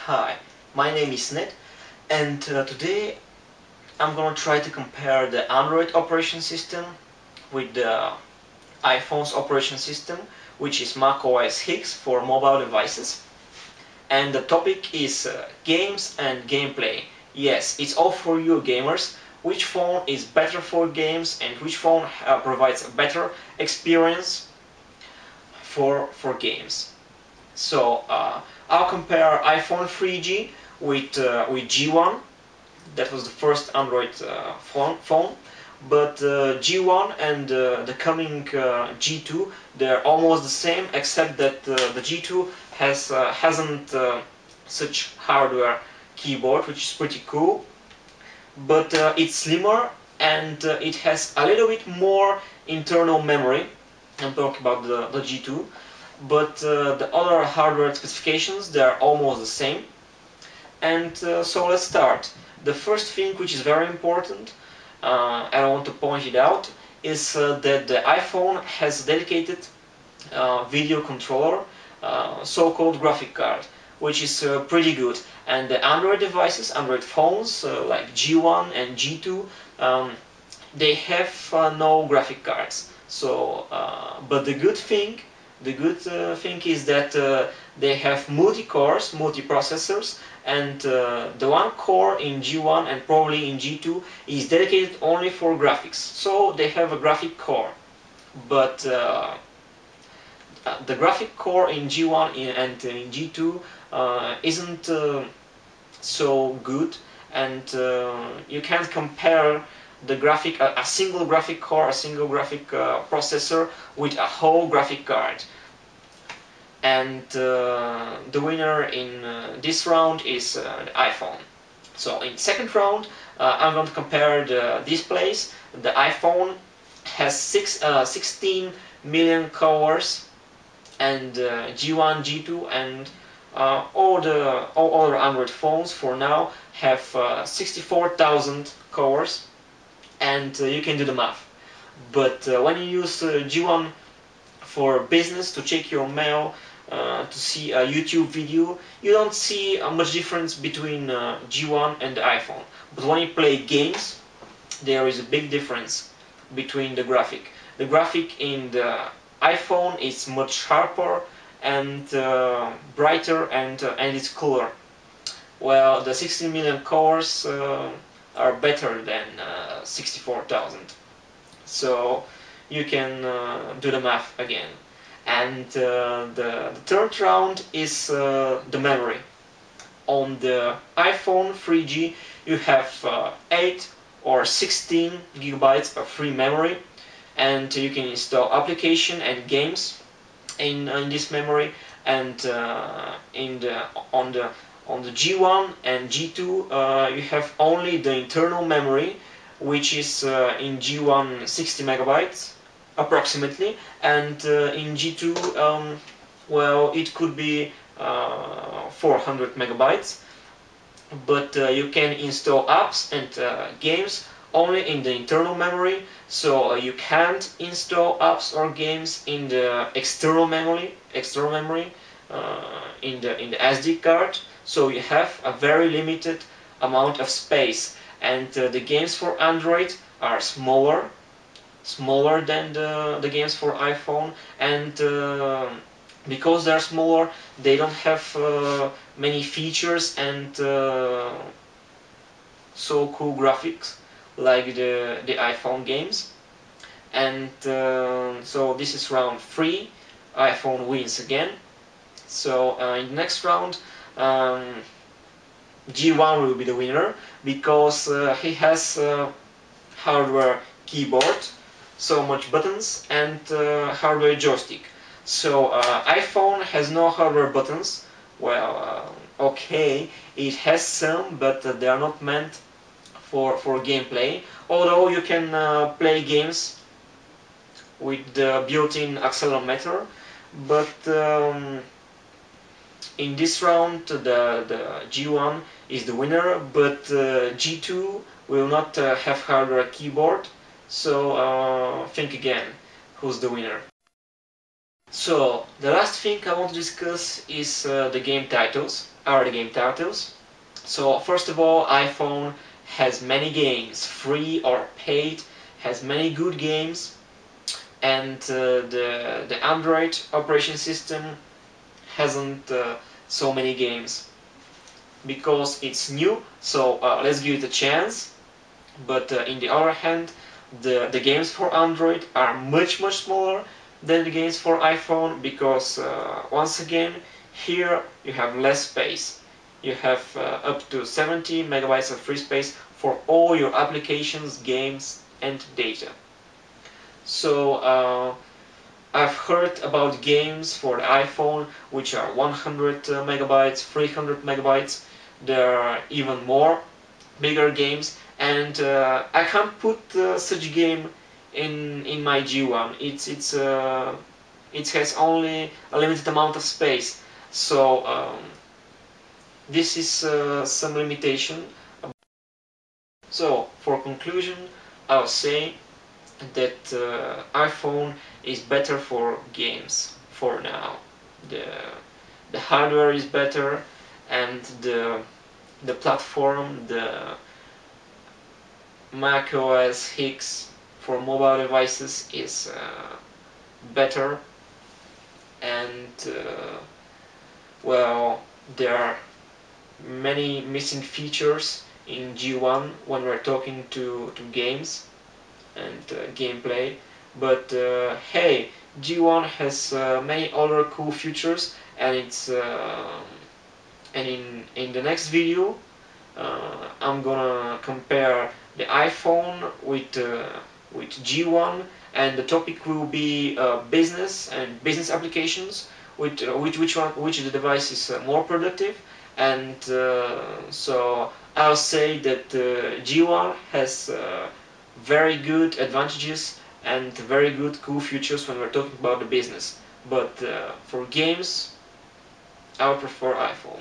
Hi, my name is Ned, and today I'm gonna try to compare the Android operation system with the iPhone's operation system, which is macOS X for mobile devices. And the topic is games and gameplay. Yes, it's all for you gamers. Which phone is better for games and which phone provides a better experience for games. So I'll compare iPhone 3G with G1. That was the first Android phone. But G1 and the coming G2, they're almost the same, except that the G2 hasn't such hardware keyboard, which is pretty cool. But it's slimmer and it has a little bit more internal memory. I'm talking about the G2, but the other hardware specifications, they are almost the same. And so let's start. The first thing which is very important, and I want to point it out, is that the iPhone has a dedicated video controller, so-called graphic card, which is pretty good. And the Android devices, Android phones like G1 and G2, they have no graphic cards. So, but the good thing is that they have multi-cores, multi-processors, and the one core in G1 and probably in G2 is dedicated only for graphics. So they have a graphic core, but the graphic core in G1 and in G2 isn't so good, and you can't compare the graphic, a single graphic core, a single graphic processor with a whole graphic card. And the winner in this round is the iPhone. So in the second round, I'm going to compare the displays. The iPhone has 16 million cores, and G1, G2, and all other Android phones for now have 64,000 cores, and you can do the math. But when you use G1 for business, to check your mail, to see a YouTube video, you don't see much difference between G1 and the iPhone. But when you play games, there is a big difference between the graphic. The graphic in the iPhone is much sharper and brighter, and it's cooler. Well, the 16 million cores are better than 64,000. So you can do the math again. And the third round is the memory. On the iPhone 3G you have 8 or 16 gigabytes of free memory, and you can install application and games in this memory. And on the G1 and G2 you have only the internal memory, which is in G1 60 megabytes approximately, and in G2 well, it could be 400 megabytes. But you can install apps and games only in the internal memory, so you can't install apps or games in the external memory in the SD card. So you have a very limited amount of space, and the games for Android are smaller than the games for iPhone, and because they're smaller, they don't have many features and so cool graphics like the iPhone games. And so this is round 3. iPhone wins again. So in the next round, G1 will be the winner, because he has hardware keyboard, so much buttons, and hardware joystick. So iPhone has no hardware buttons. Well, okay, it has some, but they are not meant for gameplay. Although you can play games with the built-in accelerometer, but in this round the G1 is the winner, but G2 will not have hardware keyboard. So think again, who's the winner? So the last thing I want to discuss is the game titles. Are the game titles? So first of all, iPhone has many games, free or paid, has many good games, and the Android operation system hasn't so many games because it's new. So let's give it a chance. But in the other hand, the games for Android are much smaller than the games for iPhone because once again here you have less space. You have up to 70 megabytes of free space for all your applications, games and data. So I've heard about games for the iPhone which are 100 megabytes, 300 megabytes. There are even more bigger games, and I can't put such game in my G1. It has only a limited amount of space, so this is some limitation. So for conclusion, I'll say that iPhone is better for games for now. The the hardware is better, and the platform, the macOS X for mobile devices is better, and well, there are many missing features in G1 when we're talking to games and gameplay. But hey, G1 has many other cool features, and it's and in the next video I'm gonna compare the iPhone with G1, and the topic will be business and business applications. Which the device is more productive, and so I'll say that G1 has very good advantages and very good cool features when we're talking about the business. But for games, I would prefer iPhone.